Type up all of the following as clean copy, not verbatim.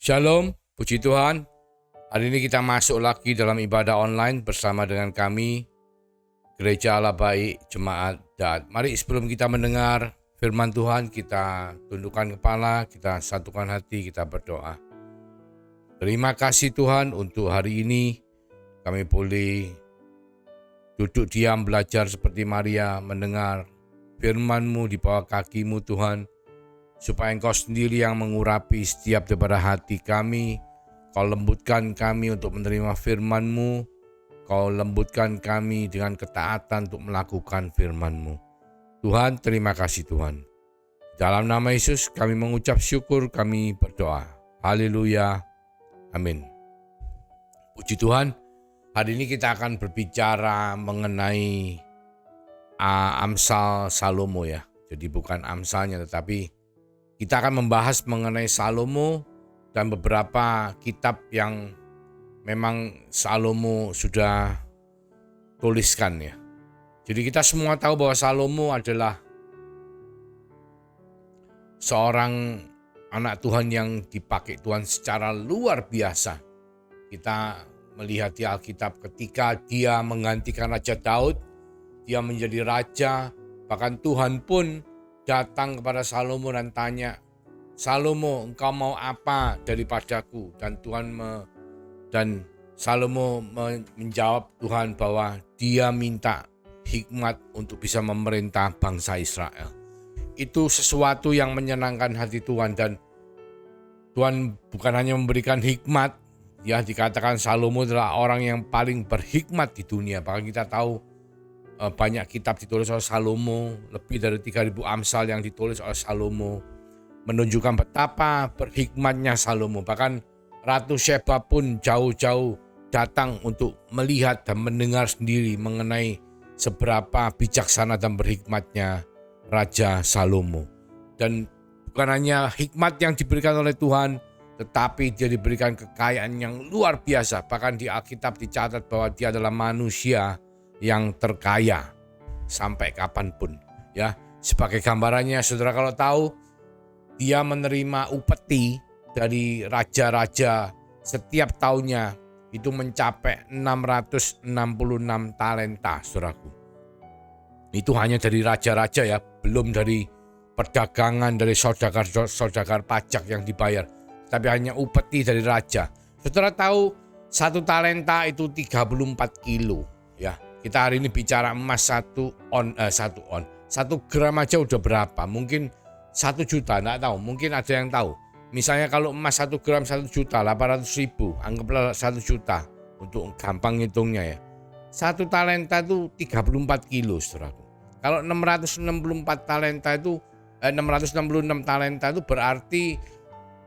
Shalom, puji Tuhan. Hari ini kita masuk lagi dalam ibadah online bersama dengan kami, Gereja Allah Baik Jemaat Daat. Mari sebelum kita mendengar firman Tuhan, kita tundukkan kepala, kita satukan hati, kita berdoa. Terima kasih Tuhan untuk hari ini kami boleh duduk diam belajar seperti Maria, mendengar firman-Mu di bawah kaki-Mu Tuhan, supaya Engkau sendiri yang mengurapi setiap daripada hati kami. Kau lembutkan kami untuk menerima firman-Mu. Kau lembutkan kami dengan ketaatan untuk melakukan firman-Mu. Tuhan, terima kasih Tuhan. Dalam nama Yesus kami mengucap syukur, kami berdoa. Haleluya. Amin. Puji Tuhan, hari ini kita akan berbicara mengenai Amsal Salomo ya. Jadi bukan Amsalnya tetapi kita akan membahas mengenai Salomo dan beberapa kitab yang memang Salomo sudah tuliskan ya. Jadi kita semua tahu bahwa Salomo adalah seorang anak Tuhan yang dipakai Tuhan secara luar biasa. Kita melihat di Alkitab ketika dia menggantikan Raja Daud, dia menjadi raja, bahkan Tuhan pun datang kepada Salomo dan tanya, Salomo, engkau mau apa daripadaku? Dan Salomo menjawab Tuhan bahwa dia minta hikmat untuk bisa memerintah bangsa Israel. Itu sesuatu yang menyenangkan hati Tuhan, dan Tuhan bukan hanya memberikan hikmat, ya dikatakan Salomo adalah orang yang paling berhikmat di dunia. Bahkan kita tahu banyak kitab ditulis oleh Salomo, lebih dari 3.000 Amsal yang ditulis oleh Salomo, menunjukkan betapa berhikmatnya Salomo. Bahkan Ratu Sheba pun jauh-jauh datang untuk melihat dan mendengar sendiri mengenai seberapa bijaksana dan berhikmatnya Raja Salomo. Dan bukan hanya hikmat yang diberikan oleh Tuhan, tetapi dia diberikan kekayaan yang luar biasa. Bahkan di Alkitab dicatat bahwa dia adalah manusia yang terkaya sampai kapanpun ya. Sebagai gambarannya, saudara kalau tahu, dia menerima upeti dari raja-raja setiap tahunnya itu mencapai 666 talenta, saudaraku. Itu hanya dari raja-raja ya, belum dari perdagangan, dari saudagar pajak yang dibayar, tapi hanya upeti dari raja. Saudara tahu, 1 talenta itu 34 kilo ya. Kita hari ini bicara emas 1 gram aja udah berapa? Mungkin 1 juta, enggak tahu. Mungkin ada yang tahu. Misalnya kalau emas 1 gram 1 juta, 800.000, anggaplah 1 juta untuk gampang ngitungnya ya. 1 talenta itu 34 kilo, saudaraku. Kalau 664 talenta itu 666 talenta itu berarti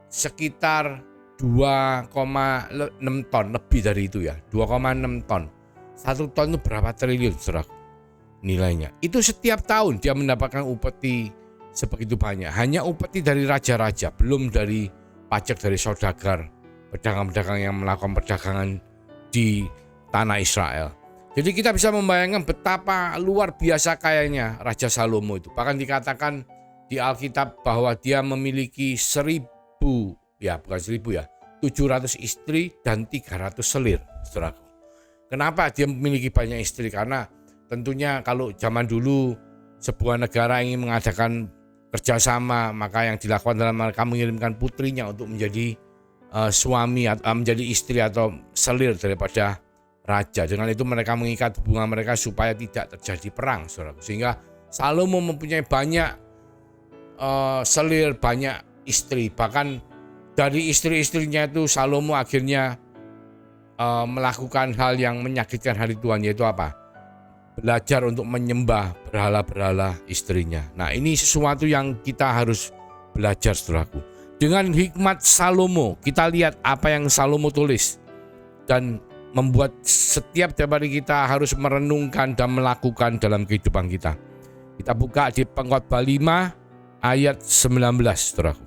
sekitar 2,6 ton, lebih dari itu ya, 2,6 ton. 1 ton itu berapa triliun, saudara? Nilainya. Itu setiap tahun dia mendapatkan upeti sebegitu banyak. Hanya upeti dari raja-raja, belum dari pajak dari saudagar, pedagang-pedagang yang melakukan perdagangan di tanah Israel. Jadi kita bisa membayangkan betapa luar biasa kayanya Raja Salomo itu. Bahkan dikatakan di Alkitab bahwa dia memiliki 700 istri dan 300 selir, saudara. Kenapa dia memiliki banyak istri? Karena tentunya kalau zaman dulu sebuah negara ingin mengadakan kerjasama, maka yang dilakukan adalah mereka mengirimkan putrinya untuk menjadi suami atau menjadi istri atau selir daripada raja. Dengan itu mereka mengikat hubungan mereka supaya tidak terjadi perang, saudara. Sehingga Salomo mempunyai banyak selir, banyak istri. Bahkan dari istri-istrinya itu Salomo akhirnya melakukan hal yang menyakitkan hati Tuhan, yaitu apa? Belajar untuk menyembah berhala-berhala istrinya. Nah, ini sesuatu yang kita harus belajar, saudaraku. Dengan hikmat Salomo, kita lihat apa yang Salomo tulis dan membuat setiap dari kita harus merenungkan dan melakukan dalam kehidupan kita. Kita buka di Pengkhotbah 5 ayat 19, saudaraku.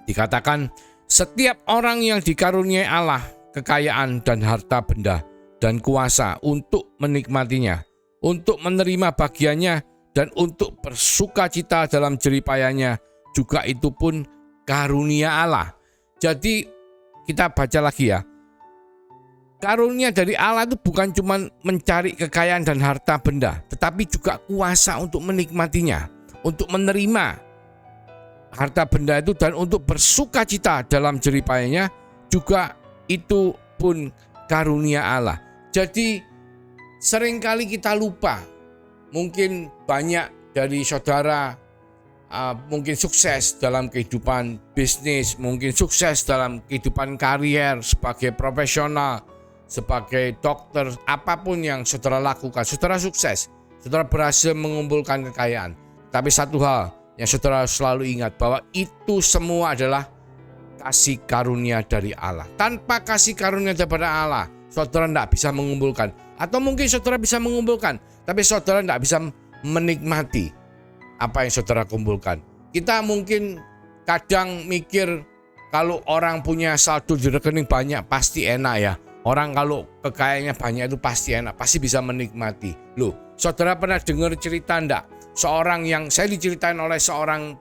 Dikatakan, setiap orang yang dikaruniai Allah kekayaan dan harta benda dan kuasa untuk menikmatinya, untuk menerima bagiannya, dan untuk bersukacita dalam jeripayanya, juga itu pun karunia Allah. Jadi kita baca lagi ya. Karunia dari Allah itu bukan cuma mencari kekayaan dan harta benda, tetapi juga kuasa untuk menikmatinya, untuk menerima harta benda itu dan untuk bersuka cita dalam jeripayanya, juga itu pun karunia Allah. Jadi seringkali kita lupa, mungkin banyak dari saudara mungkin sukses dalam kehidupan bisnis, mungkin sukses dalam kehidupan karier sebagai profesional, sebagai dokter, apapun yang saudara lakukan, saudara sukses, saudara berhasil mengumpulkan kekayaan. Tapi satu hal yang saudara selalu ingat, bahwa itu semua adalah kasih karunia dari Allah. Tanpa kasih karunia daripada Allah, saudara tidak bisa mengumpulkan. Atau mungkin saudara bisa mengumpulkan, tapi saudara tidak bisa menikmati apa yang saudara kumpulkan. Kita mungkin kadang mikir kalau orang punya saldo di rekening banyak pasti enak ya. Orang kalau kekayaannya banyak itu pasti enak, pasti bisa menikmati. Loh, saudara pernah dengar cerita enggak? Seorang yang saya diceritain oleh seorang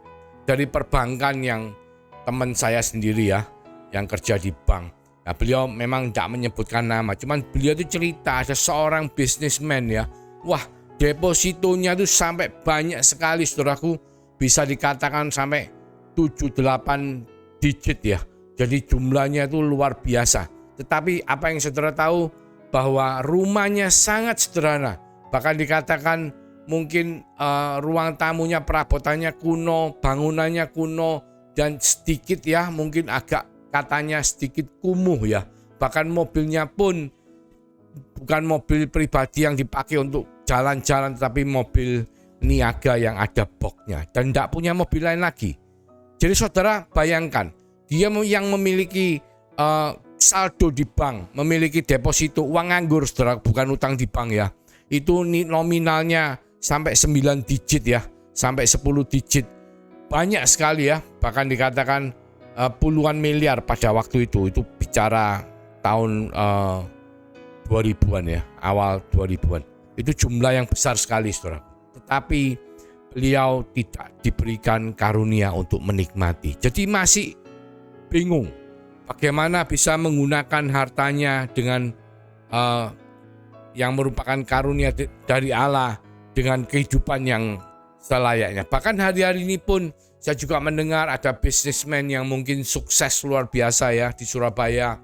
dari perbankan, yang teman saya sendiri ya, yang kerja di bank. Nah, beliau memang enggak menyebutkan nama, cuman beliau itu cerita ada seorang bisnismen ya. Wah, depositonya itu sampai banyak sekali, saudaraku, bisa dikatakan sampai 7-8 digit ya. Jadi jumlahnya itu luar biasa. Tetapi apa yang saudara tahu, bahwa rumahnya sangat sederhana. Bahkan dikatakan mungkin ruang tamunya, perabotannya kuno, bangunannya kuno, dan sedikit ya mungkin agak katanya sedikit kumuh ya. Bahkan mobilnya pun bukan mobil pribadi yang dipakai untuk jalan-jalan, tetapi mobil niaga yang ada boxnya, dan tidak punya mobil lain lagi. Jadi saudara bayangkan, dia yang memiliki saldo di bank, memiliki deposito uang nganggur, saudara, bukan utang di bank ya. Itu nominalnya sampai 9 digit ya, sampai 10 digit. Banyak sekali ya, bahkan dikatakan puluhan miliar pada waktu itu bicara tahun 2000-an ya, awal 2000-an. Itu jumlah yang besar sekali, saudara. Tetapi beliau tidak diberikan karunia untuk menikmati. Jadi masih bingung bagaimana bisa menggunakan hartanya dengan yang merupakan karunia dari Allah, dengan kehidupan yang selayaknya. Bahkan hari-hari ini pun saya juga mendengar ada bisnismen yang mungkin sukses luar biasa ya di Surabaya,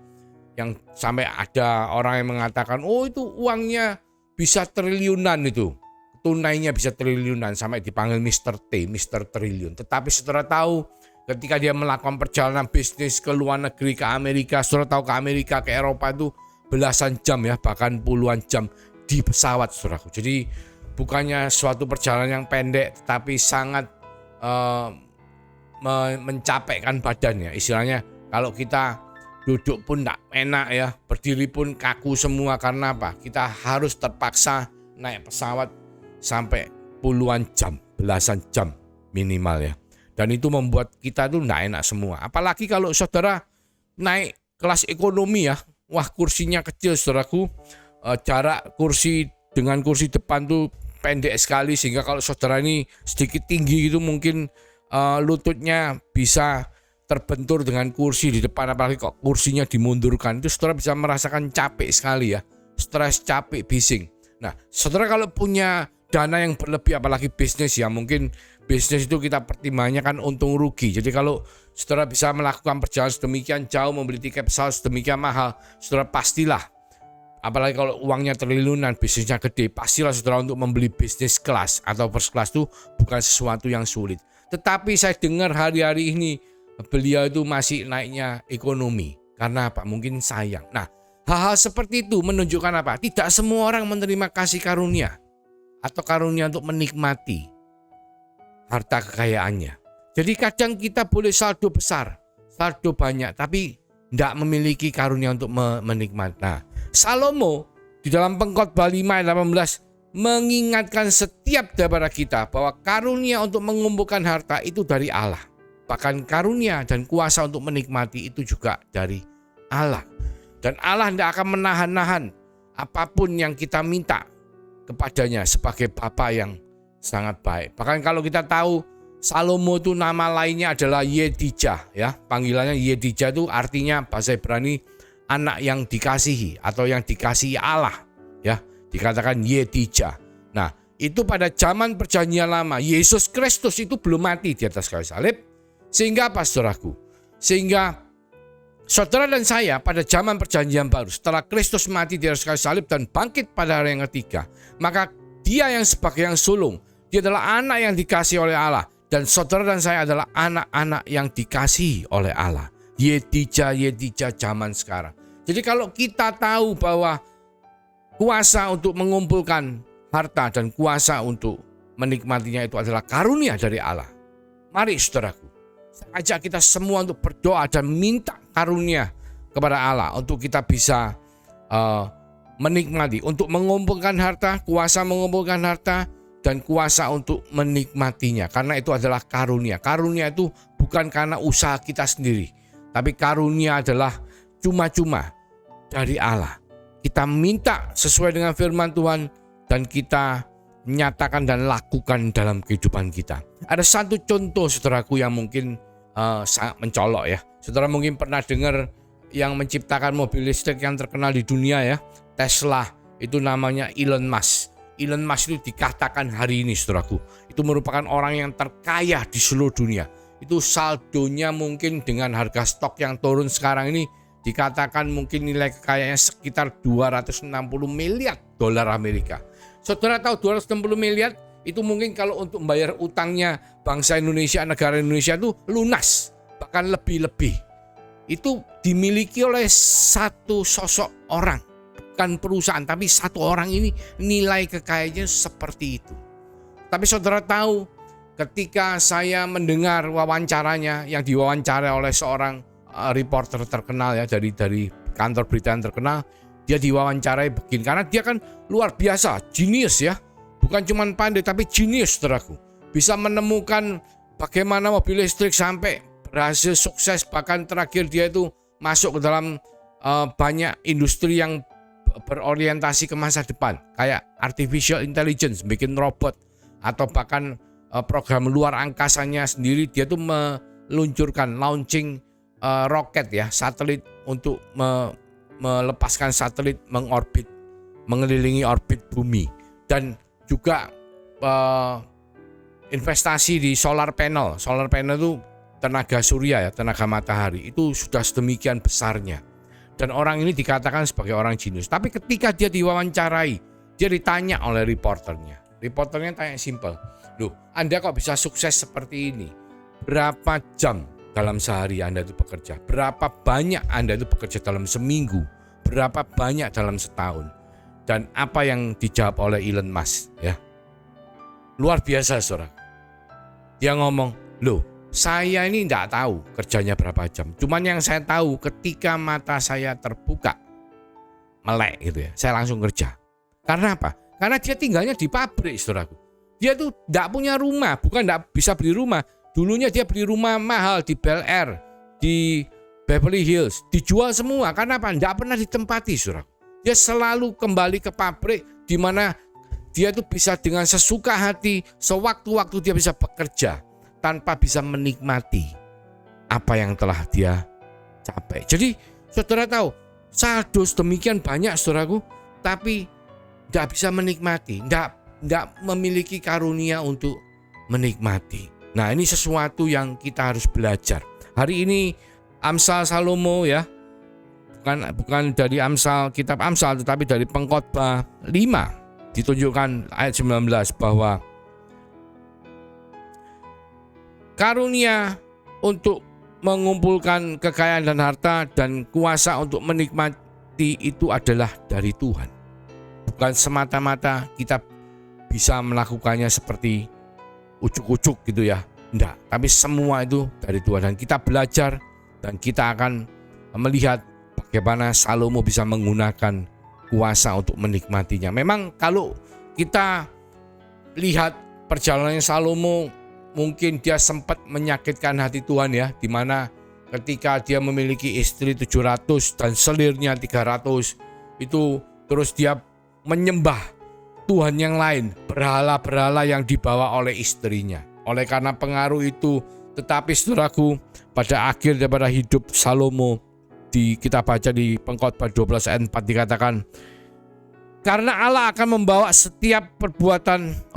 yang sampai ada orang yang mengatakan, oh itu uangnya bisa triliunan, itu tunainya bisa triliunan, sampai dipanggil Mr. T, Mr. Triliun. Tetapi saudara tahu, ketika dia melakukan perjalanan bisnis ke luar negeri, ke Amerika, saudara tahu, ke Amerika, ke Eropa itu belasan jam ya, bahkan puluhan jam di pesawat, saudaraku. Jadi bukannya suatu perjalanan yang pendek, tetapi sangat mencapekkan badannya. Istilahnya kalau kita duduk pun tidak enak ya, berdiri pun kaku semua. Karena apa? Kita harus terpaksa naik pesawat sampai puluhan jam, belasan jam minimal ya. Dan itu membuat kita tuh tidak enak semua. Apalagi kalau saudara naik kelas ekonomi ya, wah kursinya kecil, saudaraku. Jarak kursi dengan kursi depan tuh pendek sekali, sehingga kalau saudara ini sedikit tinggi gitu mungkin lututnya bisa terbentur dengan kursi di depan, apalagi kok kursinya dimundurkan. Itu saudara bisa merasakan capek sekali ya, stres, capek, bising. Nah, saudara kalau punya dana yang berlebih, apalagi bisnis ya, mungkin bisnis itu kita pertimbangannya kan untung rugi. Jadi kalau saudara bisa melakukan perjalanan sedemikian jauh, membeli tiket pesawat sedemikian mahal, saudara pastilah, apalagi kalau uangnya triliunan, bisnisnya gede, pastilah saudara untuk membeli bisnis kelas atau first class itu bukan sesuatu yang sulit. Tetapi saya dengar hari-hari ini beliau itu masih naiknya ekonomi. Karena apa? Mungkin sayang. Nah, hal-hal seperti itu menunjukkan apa? Tidak semua orang menerima kasih karunia atau karunia untuk menikmati harta kekayaannya. Jadi kadang kita boleh saldo besar, saldo banyak, tapi tidak memiliki karunia untuk menikmati. Nah, Salomo di dalam Pengkhotbah 5 ayat 18 mengingatkan setiap daripada kita bahwa karunia untuk mengumpulkan harta itu dari Allah. Bahkan karunia dan kuasa untuk menikmati itu juga dari Allah. Dan Allah tidak akan menahan-nahan apapun yang kita minta kepadanya sebagai Bapa yang sangat baik. Bahkan kalau kita tahu Salomo itu nama lainnya adalah Yedijah ya. Panggilannya Yedijah itu artinya bahasa Ibrani anak yang dikasihi atau yang dikasihi Allah ya. Dikatakan Yedijah. Nah, itu pada zaman perjanjian lama. Yesus Kristus itu belum mati di atas kayu salib. Sehingga apa saudaraku? Sehingga saudara dan saya pada zaman perjanjian baru, setelah Kristus mati di atas kayu salib dan bangkit pada hari yang ketiga, maka dia yang sebagai yang sulung, dia adalah anak yang dikasihi oleh Allah. Dan saudara dan saya adalah anak-anak yang dikasihi oleh Allah. Yedijah zaman sekarang. Jadi kalau kita tahu bahwa kuasa untuk mengumpulkan harta dan kuasa untuk menikmatinya itu adalah karunia dari Allah. Mari saudaraku, saya ajak kita semua untuk berdoa dan minta karunia kepada Allah untuk kita bisa menikmati, untuk mengumpulkan harta, kuasa mengumpulkan harta, dan kuasa untuk menikmatinya. Karena itu adalah karunia. Karunia itu bukan karena usaha kita sendiri, tapi karunia adalah cuma-cuma dari Allah. Kita minta sesuai dengan firman Tuhan dan kita nyatakan dan lakukan dalam kehidupan kita. Ada satu contoh saudaraku yang mungkin sangat mencolok ya. Saudara mungkin pernah dengar yang menciptakan mobil listrik yang terkenal di dunia ya, Tesla. Itu namanya Elon Musk. Elon Musk itu dikatakan hari ini saudaraku, itu merupakan orang yang terkaya di seluruh dunia. Itu saldonya mungkin dengan harga stok yang turun sekarang ini dikatakan mungkin nilai kekayaannya sekitar 260 miliar dolar Amerika. Saudara tahu 260 miliar itu mungkin kalau untuk membayar utangnya bangsa Indonesia, negara Indonesia itu lunas, bahkan lebih-lebih. Itu dimiliki oleh satu sosok orang, bukan perusahaan, tapi satu orang ini nilai kekayaannya seperti itu. Tapi saudara tahu, ketika saya mendengar wawancaranya yang diwawancarai oleh seorang reporter terkenal ya dari kantor berita yang terkenal, dia diwawancarai begini karena dia kan luar biasa, jenius ya. Bukan cuma pandai tapi jenius saudaraku. Bisa menemukan bagaimana mobil listrik sampai berhasil sukses, bahkan terakhir dia itu masuk ke dalam banyak industri yang berorientasi ke masa depan, kayak artificial intelligence, bikin robot, atau bahkan program luar angkasanya sendiri. Dia tuh meluncurkan launching roket ya, satelit untuk melepaskan satelit mengelilingi orbit bumi, dan juga investasi di solar panel. Solar panel itu tenaga surya ya, tenaga matahari, itu sudah sedemikian besarnya. Dan orang ini dikatakan sebagai orang jenius. Tapi ketika dia diwawancarai, dia ditanya oleh reporternya. Reporternya tanya simpel, loh, Anda kok bisa sukses seperti ini? Berapa jam dalam sehari Anda itu bekerja? Berapa banyak Anda itu bekerja dalam seminggu? Berapa banyak dalam setahun? Dan apa yang dijawab oleh Elon Musk ya? Luar biasa saudara. Dia ngomong, loh, saya ini tidak tahu kerjanya berapa jam. Cuman yang saya tahu ketika mata saya terbuka, melek gitu ya, saya langsung kerja. Karena apa? Karena dia tinggalnya di pabrik saudaraku. Dia tuh tidak punya rumah, bukan tidak bisa beli rumah. Dulunya dia beli rumah mahal di Bel Air, di Beverly Hills, dijual semua. Karena apa? Tidak pernah ditempati saudaraku. Dia selalu kembali ke pabrik di mana dia tuh bisa dengan sesuka hati, sewaktu-waktu dia bisa bekerja tanpa bisa menikmati apa yang telah dia capai. Jadi saudara tahu, saldo demikian banyak saudaraku, tapi tidak bisa menikmati, tidak memiliki karunia untuk menikmati. Nah, ini sesuatu yang kita harus belajar. Hari ini Amsal Salomo ya, bukan dari Amsal, kitab Amsal, tetapi dari Pengkhotbah 5 ditunjukkan ayat 19 bahwa karunia untuk mengumpulkan kekayaan dan harta dan kuasa untuk menikmati itu adalah dari Tuhan. Bukan semata-mata kita bisa melakukannya seperti ujuk-ujuk gitu ya. Enggak, tapi semua itu dari Tuhan. Dan kita belajar dan kita akan melihat bagaimana Salomo bisa menggunakan kuasa untuk menikmatinya. Memang kalau kita lihat perjalanan Salomo, mungkin dia sempat menyakitkan hati Tuhan ya, di mana ketika dia memiliki istri 700 dan selirnya 300, itu terus dia menyembah Tuhan yang lain, berhala-berhala yang dibawa oleh istrinya. Oleh karena pengaruh itu, tetapi saudaraku, pada akhir daripada hidup Salomo, kita baca di Pengkhotbah 12 ayat 4 dikatakan, karena Allah akan membawa setiap perbuatan,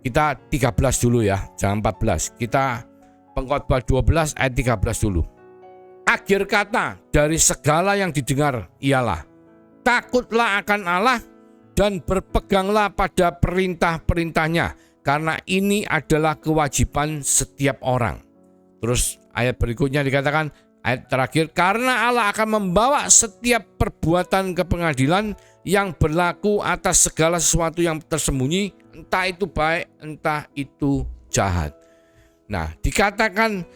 kita 13 dulu ya, jangan 14. Kita Pengkhotbah 12 ayat 13 dulu. Akhir kata dari segala yang didengar ialah, takutlah akan Allah dan berpeganglah pada perintah-perintahnya, karena ini adalah kewajiban setiap orang. Terus ayat berikutnya dikatakan, ayat terakhir, karena Allah akan membawa setiap perbuatan ke pengadilan yang berlaku atas segala sesuatu yang tersembunyi, entah itu baik, entah itu jahat. Nah, dikatakan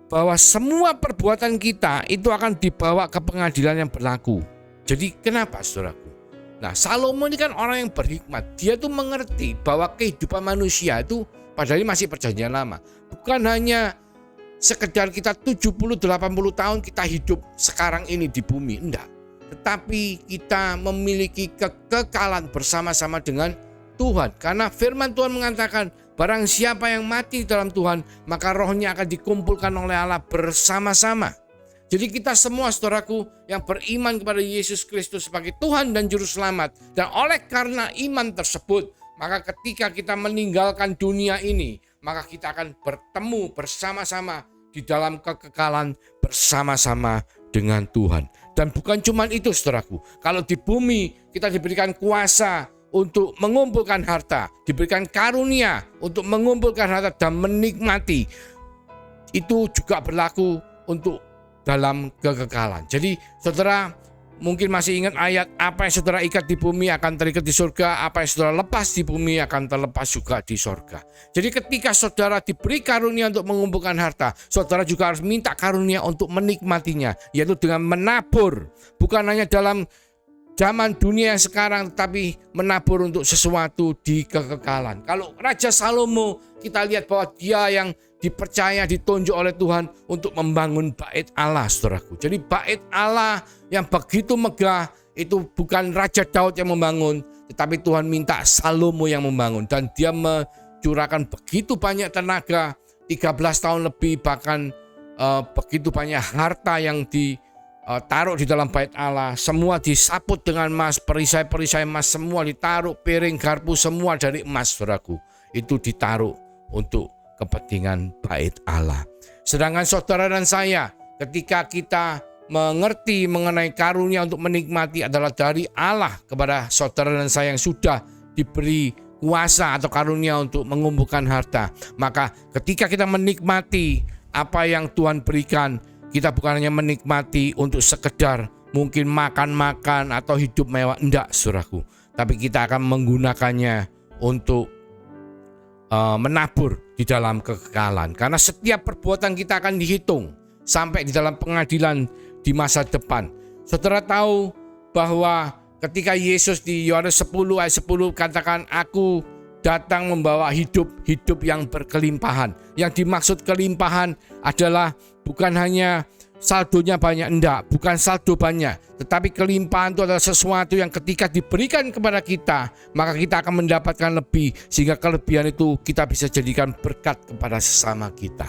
bahwa semua perbuatan kita itu akan dibawa ke pengadilan yang berlaku. Jadi kenapa, saudaraku? Nah, Salomo ini kan orang yang berhikmat. Dia tuh mengerti bahwa kehidupan manusia itu, padahal masih perjanjian lama, bukan hanya sekedar kita 70-80 tahun kita hidup sekarang ini di bumi, enggak. Tetapi kita memiliki kekekalan bersama-sama dengan Tuhan. Karena firman Tuhan mengatakan, barang siapa yang mati dalam Tuhan, maka rohnya akan dikumpulkan oleh Allah bersama-sama. Jadi kita semua, saudaraku, yang beriman kepada Yesus Kristus sebagai Tuhan dan Juru Selamat, dan oleh karena iman tersebut, maka ketika kita meninggalkan dunia ini, maka kita akan bertemu bersama-sama di dalam kekekalan bersama-sama dengan Tuhan. Dan bukan cuma itu, saudaraku. Kalau di bumi kita diberikan kuasa untuk mengumpulkan harta, diberikan karunia untuk mengumpulkan harta dan menikmati, itu juga berlaku untuk dalam kekekalan. Jadi saudara mungkin masih ingat ayat, apa yang saudara ikat di bumi akan terikat di surga, apa yang saudara lepas di bumi akan terlepas juga di surga. Jadi ketika saudara diberi karunia untuk mengumpulkan harta, saudara juga harus minta karunia untuk menikmatinya, yaitu dengan menabur, bukan hanya dalam zaman dunia yang sekarang, tetapi menabur untuk sesuatu di kekekalan. Kalau Raja Salomo, kita lihat bahwa dia yang dipercaya, ditunjuk oleh Tuhan untuk membangun bait Allah, saudaraku. Jadi bait Allah yang begitu megah itu bukan Raja Daud yang membangun, tetapi Tuhan minta Salomo yang membangun. Dan dia mencurahkan begitu banyak tenaga, 13 tahun lebih, bahkan begitu banyak harta yang ditaruh di dalam bait Allah. Semua disaput dengan emas, perisai-perisai emas semua ditaruh, piring garpu semua dari emas, saudaraku. Itu ditaruh untuk kepentingan bait Allah. Sedangkan saudara dan saya, ketika kita mengerti mengenai karunia untuk menikmati adalah dari Allah kepada saudara dan saya yang sudah diberi kuasa atau karunia untuk mengumpulkan harta, maka ketika kita menikmati apa yang Tuhan berikan, kita bukan hanya menikmati untuk sekedar mungkin makan-makan atau hidup mewah, enggak, saudaraku, tapi kita akan menggunakannya untuk menabur di dalam kekekalan. Karena setiap perbuatan kita akan dihitung sampai di dalam pengadilan di masa depan. Saudara tahu bahwa ketika Yesus di Yohanes 10 ayat 10 katakan, aku datang membawa hidup yang berkelimpahan. Yang dimaksud kelimpahan adalah bukan hanya saldonya banyak, enggak, bukan saldo banyak, tetapi kelimpahan itu adalah sesuatu yang ketika diberikan kepada kita, maka kita akan mendapatkan lebih, sehingga kelebihan itu kita bisa jadikan berkat kepada sesama kita.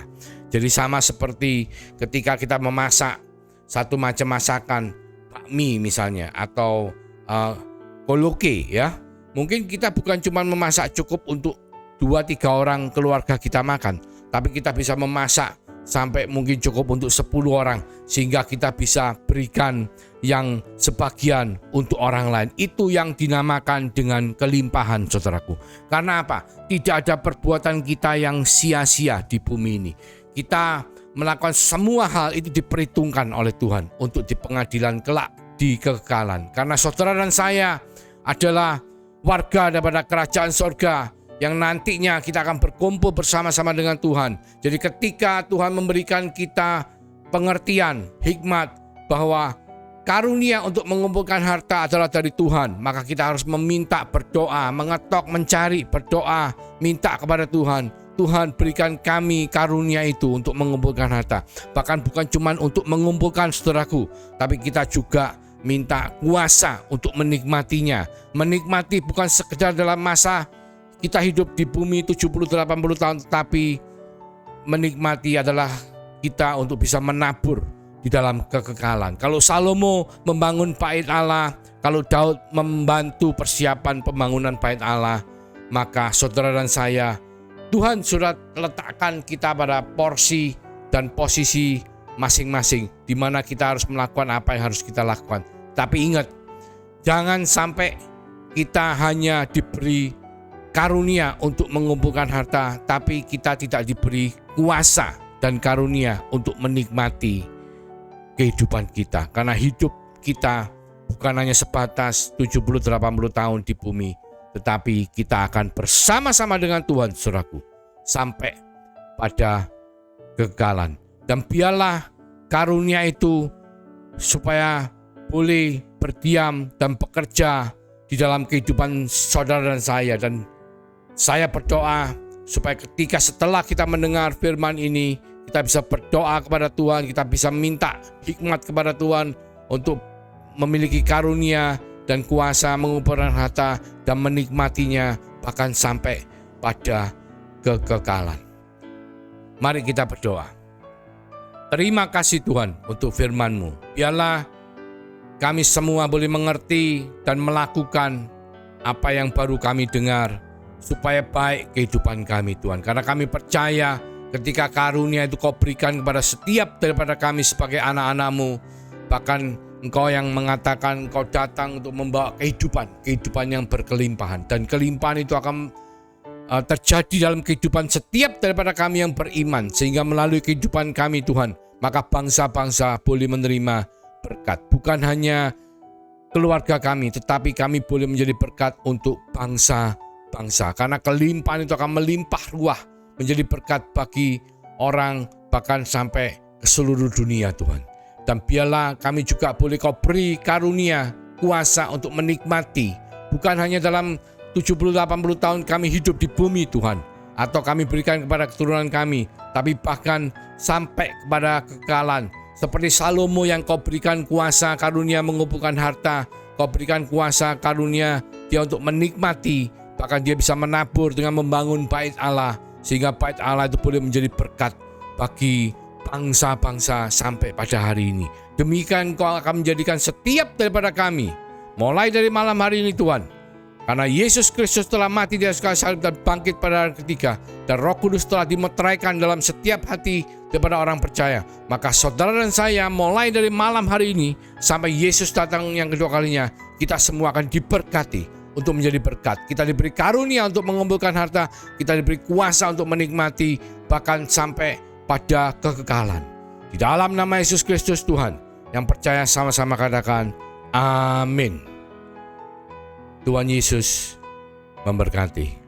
Jadi sama seperti ketika kita memasak satu macam masakan, bakmi misalnya, atau koloke ya, mungkin kita bukan cuma memasak cukup untuk 2-3 orang keluarga kita makan, tapi kita bisa memasak sampai mungkin cukup untuk 10 orang, sehingga kita bisa berikan yang sebagian untuk orang lain. Itu yang dinamakan dengan kelimpahan, saudaraku. Karena apa? Tidak ada perbuatan kita yang sia-sia di bumi ini. Kita melakukan semua hal itu diperhitungkan oleh Tuhan untuk di pengadilan kelak di kekekalan. Karena saudara dan saya adalah warga daripada kerajaan sorga, yang nantinya kita akan berkumpul bersama-sama dengan Tuhan. Jadi ketika Tuhan memberikan kita pengertian, hikmat bahwa karunia untuk mengumpulkan harta adalah dari Tuhan, maka kita harus meminta, berdoa, mengetok, mencari, berdoa, minta kepada Tuhan. Tuhan, berikan kami karunia itu untuk mengumpulkan harta. Bahkan bukan cuma untuk mengumpulkan, saudaraku, tapi kita juga minta kuasa untuk menikmatinya. Menikmati bukan sekedar dalam masa kita hidup di bumi 70-80 tahun, tetapi menikmati adalah kita untuk bisa menabur di dalam kekekalan. Kalau Salomo membangun bait Allah, kalau Daud membantu persiapan pembangunan bait Allah, maka saudara dan saya, Tuhan sudah letakkan kita pada porsi dan posisi masing-masing, di mana kita harus melakukan apa yang harus kita lakukan. Tapi ingat, jangan sampai kita hanya diberi karunia untuk mengumpulkan harta, tapi kita tidak diberi kuasa dan karunia untuk menikmati kehidupan kita. Karena hidup kita bukan hanya sebatas 70-80 tahun di bumi, tetapi kita akan bersama-sama dengan Tuhan, saudaraku, sampai pada kekekalan. Dan biarlah karunia itu supaya boleh berdiam dan bekerja di dalam kehidupan saudara dan saya. Dan saya berdoa supaya ketika setelah kita mendengar firman ini, kita bisa berdoa kepada Tuhan, kita bisa minta hikmat kepada Tuhan untuk memiliki karunia dan kuasa mengumpulkan harta dan menikmatinya bahkan sampai pada kekekalan. Mari kita berdoa. Terima kasih Tuhan untuk firman-Mu. Biarlah kami semua boleh mengerti dan melakukan apa yang baru kami dengar, supaya baik kehidupan kami Tuhan. Karena kami percaya ketika karunia itu Kau berikan kepada setiap daripada kami sebagai anak-anak-Mu, bahkan Engkau yang mengatakan Engkau datang untuk membawa kehidupan yang berkelimpahan. Dan kelimpahan itu akan terjadi dalam kehidupan setiap daripada kami yang beriman, sehingga melalui kehidupan kami Tuhan, maka bangsa-bangsa boleh menerima berkat. Bukan hanya keluarga kami, tetapi kami boleh menjadi berkat untuk bangsa-bangsa. Karena kelimpahan itu akan melimpah ruah menjadi berkat bagi orang, bahkan sampai ke seluruh dunia Tuhan. Dan biarlah kami juga boleh Kau beri karunia, kuasa untuk menikmati, bukan hanya dalam 70-80 tahun kami hidup di bumi Tuhan, atau kami berikan kepada keturunan kami, tapi bahkan sampai kepada kekekalan. Seperti Salomo yang Kau berikan kuasa karunia mengumpulkan harta, Kau berikan kuasa karunia dia untuk menikmati, bahkan dia bisa menabur dengan membangun bait Allah, sehingga bait Allah itu boleh menjadi berkat bagi bangsa-bangsa sampai pada hari ini. Demikian Kau akan menjadikan setiap daripada kami, mulai dari malam hari ini Tuhan, karena Yesus Kristus telah mati di atas kayu salib dan bangkit pada hari ketiga, dan Roh Kudus telah dimeteraikan dalam setiap hati daripada orang percaya. Maka saudara dan saya, mulai dari malam hari ini sampai Yesus datang yang kedua kalinya, kita semua akan diberkati untuk menjadi berkat. Kita diberi karunia untuk mengumpulkan harta, kita diberi kuasa untuk menikmati, bahkan sampai pada kekekalan. Di dalam nama Yesus Kristus Tuhan, yang percaya sama-sama katakan amin. Tuhan Yesus memberkati.